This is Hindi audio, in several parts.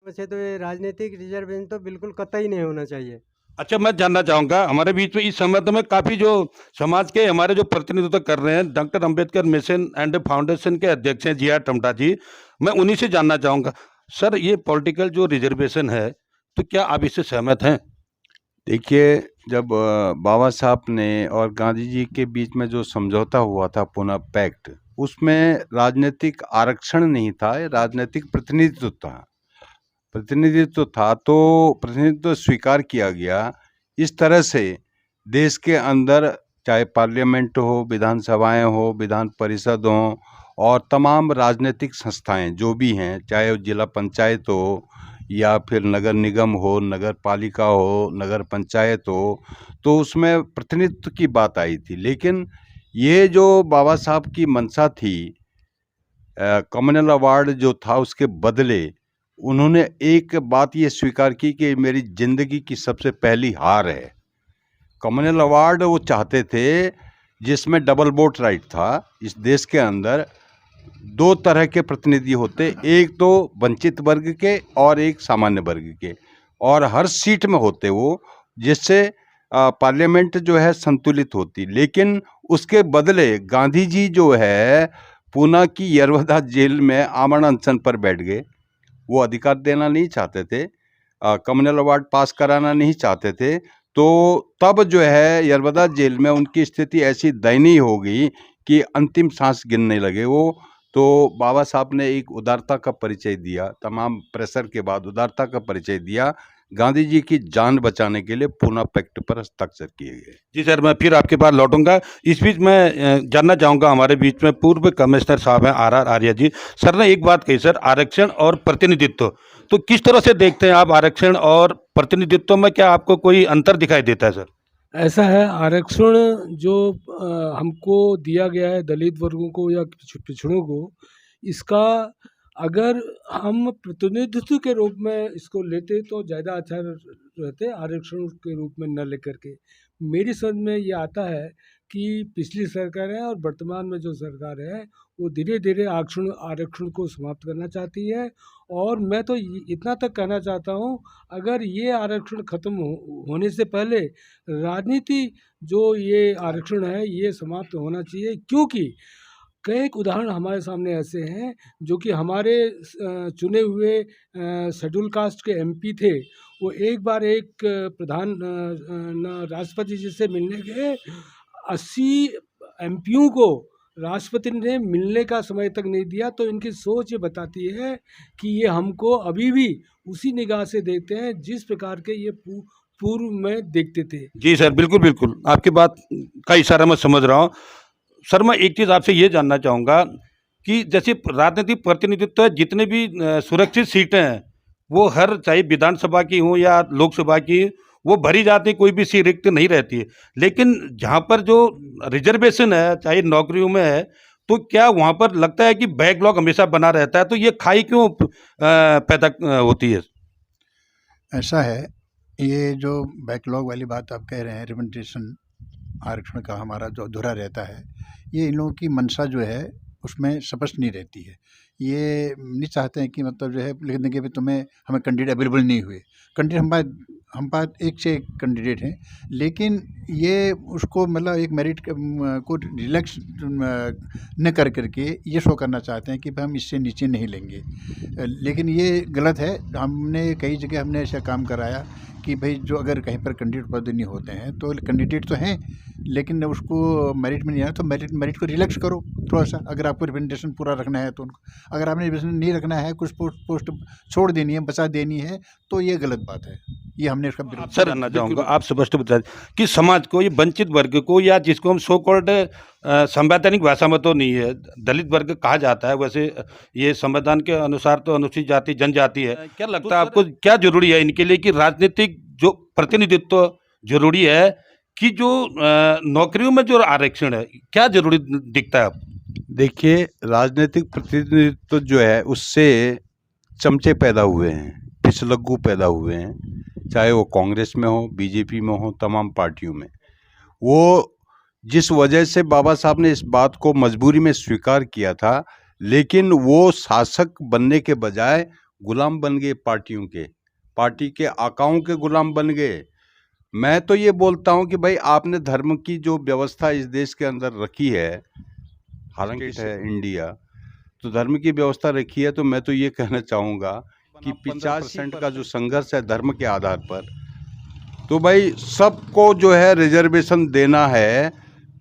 वैसे तो ये राजनीतिक रिजर्वेशन तो बिल्कुल कतई नहीं होना चाहिए। अच्छा, मैं जानना चाहूंगा, हमारे बीच में इस संबंध में काफी जो समाज के हमारे जो प्रतिनिधित्व कर रहे हैं, doctor Ambedkar mission and foundation के अध्यक्ष हैं जी आर टमटा जी, मैं उन्हीं से जानना चाहूंगा। सर, ये पॉलिटिकल जो रिजर्वेशन है, तो क्या आप इससे सहमत हैं? देखिए, जब बाबा साहब ने और गांधी जी के बीच में जो समझौता हुआ था, पूना पैक्ट, उसमें राजनीतिक आरक्षण नहीं था, राजनीतिक प्रतिनिधित्व था। तो प्रतिनिधित्व स्वीकार किया गया। इस तरह से देश के अंदर चाहे पार्लियामेंट हो, विधानसभाएं हो, विधान परिषद हो, और तमाम राजनीतिक संस्थाएं जो भी हैं, चाहे वो जिला पंचायत हो या फिर नगर निगम हो, नगर पालिका हो, नगर पंचायत हो, तो उसमें प्रतिनिधित्व की बात आई थी। लेकिन ये जो बाबा साहब की मंशा थी, कम्युनल अवार्ड जो था, उसके बदले उन्होंने एक बात ये स्वीकार की कि मेरी जिंदगी की सबसे पहली हार है। कम्युनल अवार्ड वो चाहते थे जिसमें डबल वोट राइट था। इस देश के अंदर दो तरह के प्रतिनिधि होते, एक तो वंचित वर्ग के और एक सामान्य वर्ग के, और हर सीट में होते वो, जिससे पार्लियामेंट जो है संतुलित होती। लेकिन उसके बदले गांधी जी जो है पूना की यरवदा जेल में आमरण अनशन पर बैठ गए। वो अधिकार देना नहीं चाहते थे, कम्युनल अवार्ड पास कराना नहीं चाहते थे। तो तब जो है यरवदा जेल में उनकी स्थिति ऐसी दयनीय हो गई कि अंतिम सांस गिनने लगे वो। तो बाबा साहब ने एक उदारता का परिचय दिया, तमाम प्रेशर के बाद उदारता का परिचय दिया। गांधी जी की जान बचाने के लिए पूना पैक्ट पर हस्ताक्षर किए गए। जी सर, मैं फिर आपके पास लौटूंगा। इस बीच मैं जानना चाहूंगा, हमारे बीच में पूर्व कमिश्नर साहब हैं R R Arya ji. Sir ने एक बात कही, सर, आरक्षण और प्रतिनिधित्व, तो किस तरह से देखते हैं आप आरक्षण और प्रतिनिधित्व में? क्या आपको कोई अंतर दिखाई देता है सर? ऐसा है, आरक्षण जो हमको दिया गया है दलित वर्गों को या पिछड़ों को, इसका अगर हम प्रतिनिधित्व के रूप में इसको लेते तो ज़्यादा अच्छा रहते, आरक्षण के रूप में न लेकर के। मेरी समझ में ये आता है कि पिछली सरकार है और वर्तमान में जो सरकार है वो धीरे धीरे आरक्षण आरक्षण को समाप्त करना चाहती है। और मैं तो इतना तक कहना चाहता हूँ, अगर ये आरक्षण खत्म होने से पहले राजनीति जो ये आरक्षण है ये समाप्त होना चाहिए। क्योंकि कई उदाहरण हमारे सामने ऐसे हैं जो कि हमारे चुने हुए शेड्यूल कास्ट के एमपी थे, वो एक बार एक प्रधान राष्ट्रपति जी से मिलने गए, 80 एमपीओं को राष्ट्रपति ने मिलने का समय तक नहीं दिया। तो इनकी सोच ये बताती है कि ये हमको अभी भी उसी निगाह से देखते हैं जिस प्रकार के ये पूर्व में देखते थे। जी सर, बिल्कुल बिल्कुल, आपकी बात का इशारा मैं समझ रहा हूँ। सर, मैं एक चीज़ आपसे ये जानना चाहूँगा कि जैसे राजनीतिक प्रतिनिधित्व है, जितने भी सुरक्षित सीटें हैं, वो हर, चाहे विधानसभा की हो या लोकसभा की, वो भरी जाती, कोई भी सीट रिक्त नहीं रहती है। लेकिन जहाँ पर जो रिजर्वेशन है, चाहे नौकरियों में है, तो क्या वहाँ पर लगता है कि बैकलॉग हमेशा बना रहता है? तो ये खाई क्यों पैदा होती है? ऐसा है, ये जो बैकलॉग वाली बात आप कह रहे हैं, रिप्रेजेंटेशन आरक्षण का हमारा जो अधूरा रहता है, ये इन लोगों की मंशा जो है उसमें स्पष्ट नहीं रहती है। ये नहीं चाहते हैं कि मतलब जो है लिख देंगे भी तुम्हें, हमें कैंडिडेट अवेलेबल नहीं हुए। कैंडिडेट हम पास एक से एक कैंडिडेट हैं, लेकिन ये उसको मतलब एक मेरिट को रिलैक्स न कर करके ये शो करना चाहते हैं कि भाई हम इससे नीचे नहीं लेंगे। लेकिन ये गलत है। हमने कई जगह हमने ऐसा काम कराया कि भाई जो अगर कहीं पर कैंडिडेट पद नहीं होते हैं तो कैंडिडेट तो हैं, लेकिन उसको मेरिट में नहीं आया तो मेरिट को रिलैक्स करो थोड़ा सा। अगर आपको रिप्रेजेंटेशन पूरा रखना है तो उनको, अगर आपने रिप्रेजेंटेशन नहीं रखना है, कुछ पोस्ट छोड़ देनी है, बचा देनी है, तो ये गलत बात है। ये हमने उसका विरोध। सर, जानना चाहूँगा, आप स्पष्ट बता कि समाज को, ये वंचित वर्ग को, या जिसको हम सो कॉल्ड संवैधानिक भाषा में तो नहीं है, दलित वर्ग कहा जाता है, वैसे ये संविधान के अनुसार तो अनुसूचित जाति जनजाति है। क्या लगता है आपको, क्या जरूरी है इनके लिए कि राजनीतिक जो प्रतिनिधित्व जरूरी है, कि जो नौकरियों में जो आरक्षण है, क्या जरूरी दिखता है आपको? देखिए, राजनीतिक प्रतिनिधित्व जो है उससे चमचे पैदा हुए हैं, पिछलग्गू पैदा हुए हैं, चाहे वो कांग्रेस में हो, बीजेपी में हो, तमाम पार्टियों में। वो जिस वजह से बाबा साहब ने इस बात को मजबूरी में स्वीकार किया था, लेकिन वो शासक बनने के बजाय गुलाम बन गए पार्टियों के, पार्टी के आकाओं के गुलाम बन गए। मैं तो ये बोलता हूँ कि भाई आपने धर्म की जो व्यवस्था इस देश के अंदर रखी है, हालांकि है इंडिया, तो धर्म की व्यवस्था रखी है, तो मैं तो ये कहना चाहूँगा कि 50% का जो संघर्ष है धर्म के आधार पर, तो भाई सबको जो है रिजर्वेशन देना है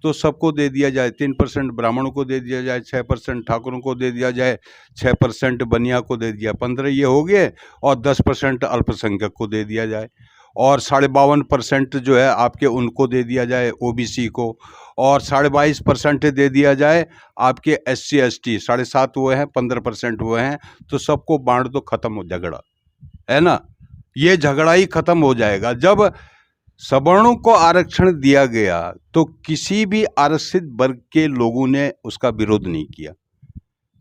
तो सबको दे दिया जाए। 3% ब्राह्मणों को दे दिया जाए, 6% ठाकुरों को दे दिया जाए, 6% बनिया को दे दिया, 15 ये हो गए, और 10% अल्पसंख्यक को दे दिया जाए, और 52.5% जो है आपके उनको दे दिया जाए ओबीसी को, और 22.5% दे दिया जाए आपके SC ST, 7.5 वो हैं, 15% वो हैं, तो सबको बांट दो, खत्म हो झगड़ा, है ना। ये झगड़ा ही खत्म हो जाएगा। जब सवर्णों को आरक्षण दिया गया तो किसी भी आरक्षित वर्ग के लोगों ने उसका विरोध नहीं किया।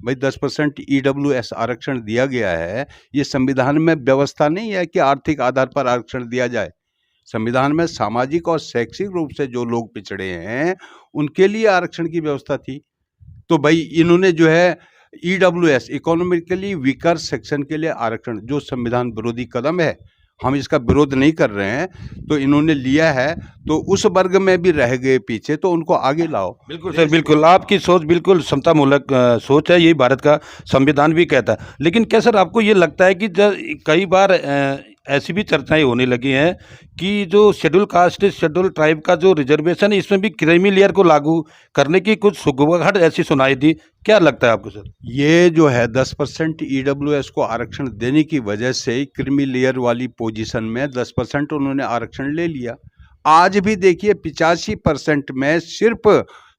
भाई 10% EWS आरक्षण दिया गया है, ये संविधान में व्यवस्था नहीं है कि आर्थिक आधार पर आरक्षण दिया जाए। संविधान में सामाजिक और शैक्षिक रूप से जो लोग पिछड़े हैं उनके लिए आरक्षण की व्यवस्था थी। तो भाई इन्होंने जो है EWS, इकोनॉमिकली वीकर सेक्शन के लिए आरक्षण, जो संविधान विरोधी कदम है, हम इसका विरोध नहीं कर रहे हैं, तो इन्होंने लिया है, तो उस वर्ग में भी रह गए पीछे, तो उनको आगे लाओ। बिल्कुल सर, बिल्कुल आपकी सोच बिल्कुल समतामूलक सोच है, यही भारत का संविधान भी कहता है। लेकिन क्या सर आपको ये लगता है कि कई बार ऐसी भी चर्चाएं होने लगी हैं कि जो शेड्यूल कास्ट शेड्यूल ट्राइब का जो रिजर्वेशन है, इसमें भी क्रीमी लेयर को लागू करने की कुछ सुगबुगाहट ऐसी सुनाई दी, क्या लगता है आपको सर? ये जो है 10% EWS को आरक्षण देने की वजह से क्रीमी लेयर वाली पोजीशन में 10% उन्होंने आरक्षण ले लिया। आज भी देखिए 85% में सिर्फ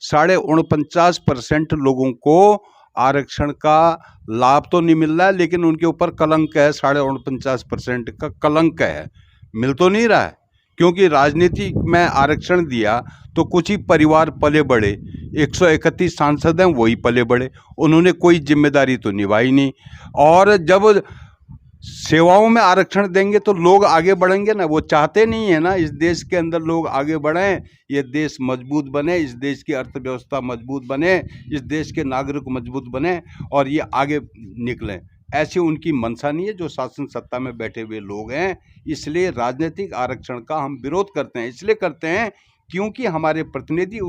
49.5% लोगों को आरक्षण का लाभ तो नहीं मिल रहा है, लेकिन उनके ऊपर कलंक है, 49.5% का कलंक है, मिल तो नहीं रहा है। क्योंकि राजनीति में आरक्षण दिया तो कुछ ही परिवार पले बढ़े, 131 सांसद हैं वही पले बढ़े, उन्होंने कोई जिम्मेदारी तो निभाई नहीं। और जब सेवाओं में आरक्षण देंगे तो लोग आगे बढ़ेंगे ना, वो चाहते नहीं है ना इस देश के अंदर लोग आगे बढ़ें, ये देश मजबूत बने, इस देश की अर्थव्यवस्था मजबूत बने, इस देश के नागरिक मजबूत बने और ये आगे निकलें। ऐसी उनकी मंशा नहीं है जो शासन सत्ता में बैठे हुए लोग हैं। इसलिए राजनीतिक आरक्षण का हम विरोध करते हैं, इसलिए करते हैं क्योंकि हमारे प्रतिनिधि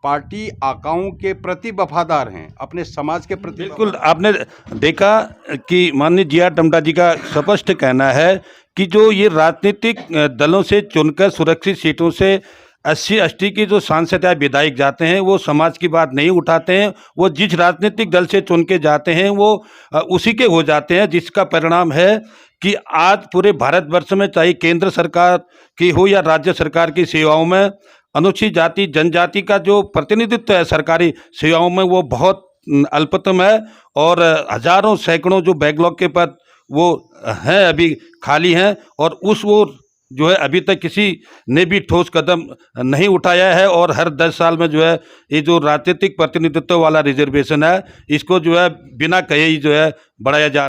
पार्टी आकाओं के प्रति वफादार हैं, अपने समाज के प्रति। बिल्कुल आपने देखा कि माननीय जी.आर. टम्टा जी का स्पष्ट कहना है कि जो ये राजनीतिक दलों से चुनकर सुरक्षित सीटों से SC ST की जो सांसद या विधायक जाते हैं वो समाज की बात नहीं उठाते हैं, वो जिस राजनीतिक दल से चुन के जाते हैं वो उसी के हो जाते हैं, जिसका परिणाम है कि आज पूरे भारतवर्ष में चाहे केंद्र सरकार की हो या राज्य सरकार की सेवाओं में अनुसूचित जाति जनजाति का जो प्रतिनिधित्व है सरकारी सेवाओं में वो बहुत अल्पतम है, और हजारों सैकड़ों जो बैकलॉग के पद वो हैं अभी खाली हैं, और वो जो है अभी तक किसी ने भी ठोस कदम नहीं उठाया है। और हर 10 साल में जो है ये जो राजनीतिक प्रतिनिधित्व वाला रिजर्वेशन है इसको जो है बिना कहे ही जो है बढ़ाया जा